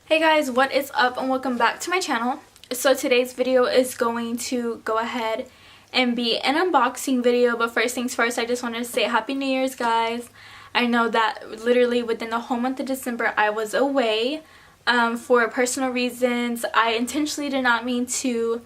Hey guys, what is up and welcome back to my channel. So today's video is going to go ahead and be an unboxing video, but first things first, I just wanted to say Happy New Year's, guys. I know that literally within the whole month of December I was away for personal reasons. I intentionally did not mean to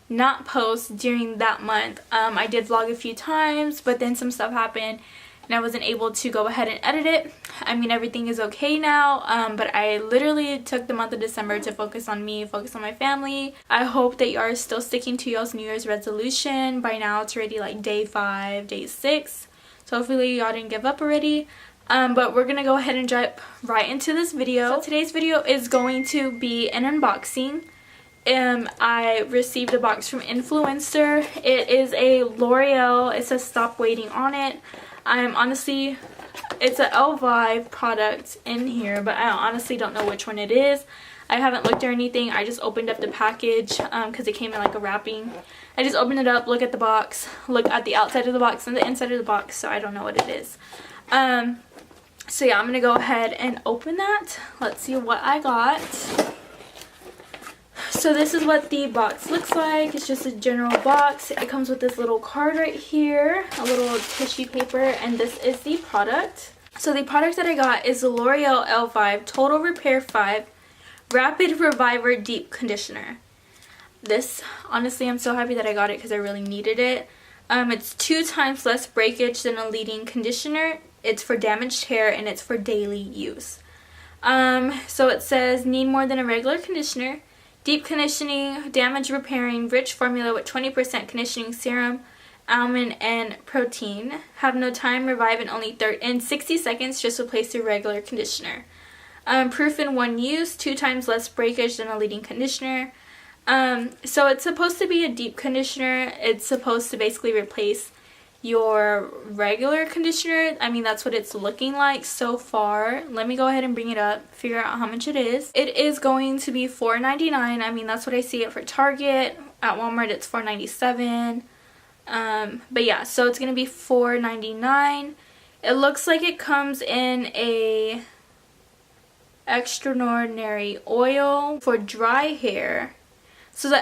not post during that month. I did vlog a few times, but then some stuff happened and I wasn't able to go ahead and edit it. I mean, everything is okay now, but I literally took the month of December to focus on me, focus on my family. I hope that you are still sticking to y'all's New Year's resolution. By now it's already like day 5, day 6, so hopefully y'all didn't give up already. But we're gonna go ahead and jump right into this video. So today's video is going to be an unboxing. I received a box from Influenster. It is a L'Oreal. It says stop waiting on it. It's an Elvive product in here, but I honestly don't know which one it is. I haven't looked or anything. I just opened up the package because it came in like a wrapping. I just opened it up, look at the box, look at the outside of the box and the inside of the box, so I don't know what it is. So yeah, I'm gonna go ahead and open that. Let's see what I got. So this is what the box looks like. It's just a general box. It comes with this little card right here, a little tissue paper, and this is the product. So the product that I got is the L'Oreal Elvive Total Repair 5 Rapid Reviver Deep Conditioner. This, honestly, I'm so happy that I got it because I really needed it. It's 2 times less breakage than a leading conditioner. It's for damaged hair and it's for daily use. So it says, need more than a regular conditioner. Deep conditioning, damage repairing, rich formula with 20% conditioning serum, almond, and protein. Have no time, revive in 60 seconds, just replace your regular conditioner. Proof in 1 use, 2 times less breakage than a leading conditioner. So it's supposed to be a deep conditioner. It's supposed to basically replace your regular conditioner. I mean, that's what it's looking like so far. Let me go ahead and bring it up, figure out how much it is. It is going to be $4.99. I mean, that's what I see it for Target. At Walmart it's $4.97. But yeah, so it's gonna be $4.99. It looks like it comes in a extraordinary oil for dry hair. So the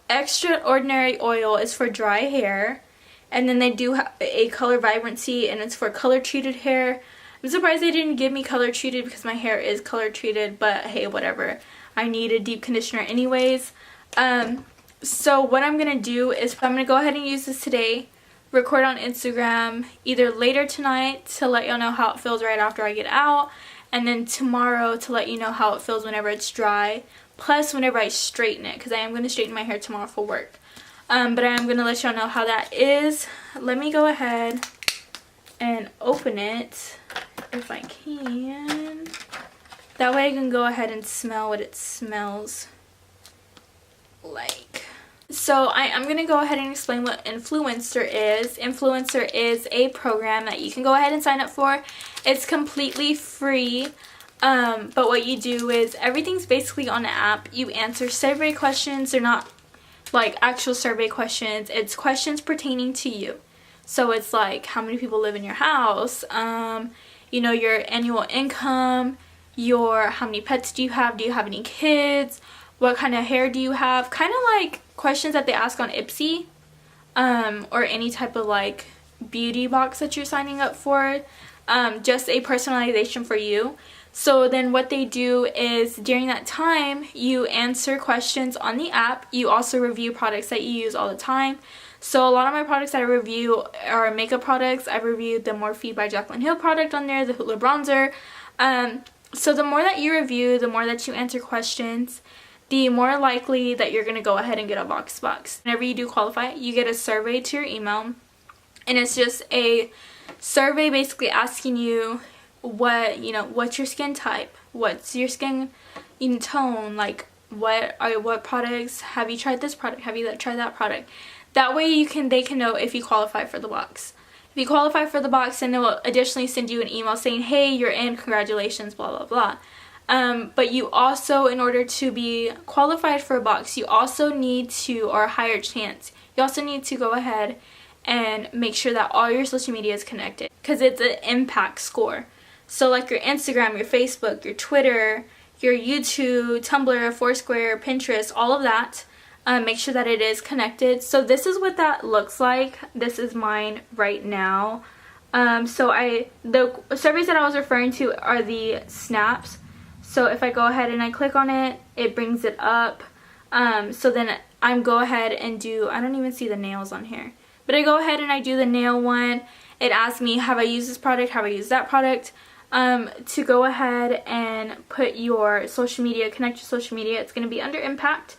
extraordinary oil is for dry hair. And then they do have a color vibrancy, and it's for color treated hair. I'm surprised they didn't give me color treated because my hair is color treated, but hey, whatever. I need a deep conditioner anyways. So what I'm going to do is I'm going to go ahead and use this today, record on Instagram either later tonight to let y'all know how it feels right after I get out, and then tomorrow to let you know how it feels whenever it's dry, plus whenever I straighten it, because I am going to straighten my hair tomorrow for work. But I am going to let y'all know how that is. Let me go ahead and open it if I can. That way I can go ahead and smell what it smells like. So I'm going to go ahead and explain what Influencer is. Influencer is a program that you can go ahead and sign up for. It's completely free. But what you do is everything's basically on the app. You answer survey questions. They're not like actual survey questions. It's questions pertaining to you. So it's like, how many people live in your house, you know, your annual income, how many pets do you have any kids, what kind of hair do you have, kind of like questions that they ask on Ipsy, or any type of like beauty box that you're signing up for, just a personalization for you. So then what they do is during that time you answer questions on the app. You also review products that you use all the time. So a lot of my products that I review are makeup products. I reviewed the Morphe by Jaclyn Hill product on there, the Hoola bronzer. So the more that you review, the more that you answer questions, the more likely that you're going to go ahead and get a VoxBox. Whenever you do qualify, you get a survey to your email, and it's just a survey basically asking you what's your skin type, what's your skin tone, like what products, have you tried this product, have you tried that product. That way they can know if you qualify for the box. If you qualify for the box, then they will additionally send you an email saying, hey, you're in, congratulations, blah blah blah. But you also, in order to be qualified for a box, you also need to, or a higher chance, you also need to go ahead and make sure that all your social media is connected, because it's an impact score. So like your Instagram, your Facebook, your Twitter, your YouTube, Tumblr, Foursquare, Pinterest, all of that. Make sure that it is connected. So this is what that looks like. This is mine right now. The surveys that I was referring to are the snaps. So if I go ahead and I click on it, it brings it up. So then I go ahead and do, I don't even see the nails on here, but I go ahead and I do the nail one. It asks me, have I used this product, have I used that product? To go ahead and put your social media, connect your social media. It's going to be under impact.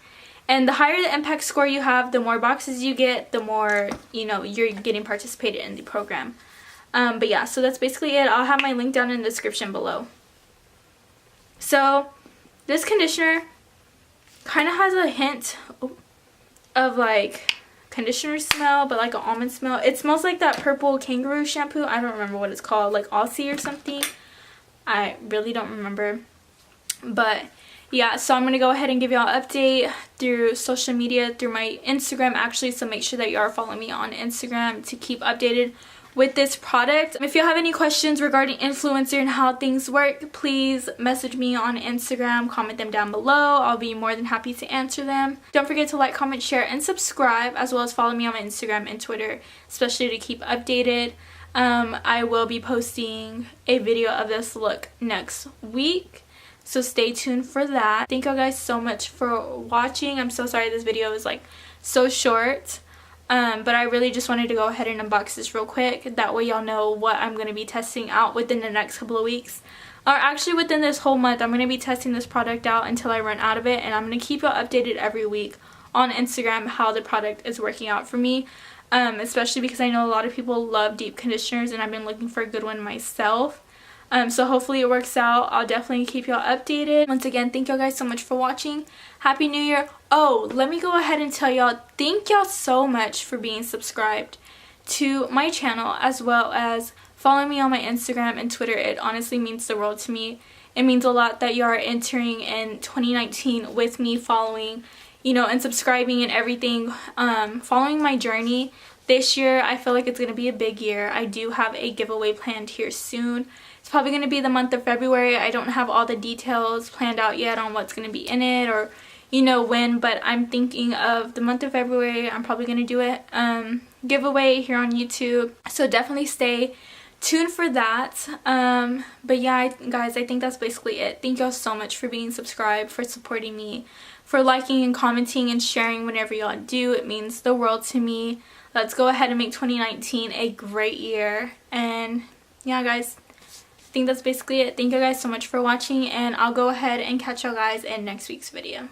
And the higher the impact score you have, the more boxes you get, the more, you know, you're getting participated in the program. But yeah, so that's basically it. I'll have my link down in the description below. So this conditioner kind of has a hint of like conditioner smell, but like an almond smell. It smells like that purple kangaroo shampoo. I don't remember what it's called, like Aussie or something. I really don't remember. But yeah, so I'm going to go ahead and give y'all an update through social media, through my Instagram actually, so make sure that you are following me on Instagram to keep updated with this product. If you have any questions regarding influencer and how things work, please message me on Instagram, comment them down below. I'll be more than happy to answer them. Don't forget to like, comment, share, and subscribe, as well as follow me on my Instagram and Twitter, especially to keep updated. I will be posting a video of this look next week, so stay tuned for that. Thank you guys so much for watching. I'm so sorry this video was like so short. But I really just wanted to go ahead and unbox this real quick. That way y'all know what I'm going to be testing out within the next couple of weeks. Or actually within this whole month, I'm going to be testing this product out until I run out of it. And I'm going to keep y'all updated every week on Instagram how the product is working out for me. Especially because I know a lot of people love deep conditioners and I've been looking for a good one myself. So hopefully it works out. I'll definitely keep y'all updated. Once again, thank y'all guys so much for watching. Happy New Year. Oh, let me go ahead and tell y'all, thank y'all so much for being subscribed to my channel, as well as following me on my Instagram and Twitter. It honestly means the world to me. It means a lot that you are entering in 2019 with me, following, you know, and subscribing and everything, following my journey. This year, I feel like it's going to be a big year. I do have a giveaway planned here soon. It's probably going to be the month of February. I don't have all the details planned out yet on what's going to be in it or, you know, when, but I'm thinking of the month of February. I'm probably going to do it giveaway here on YouTube. So definitely stay tuned for that. But yeah, guys, I think that's basically it. Thank y'all so much for being subscribed, for supporting me, for liking and commenting and sharing whenever y'all do. It means the world to me. Let's go ahead and make 2019 a great year. And yeah, guys, I think that's basically it. Thank you guys so much for watching, and I'll go ahead and catch y'all guys in next week's video.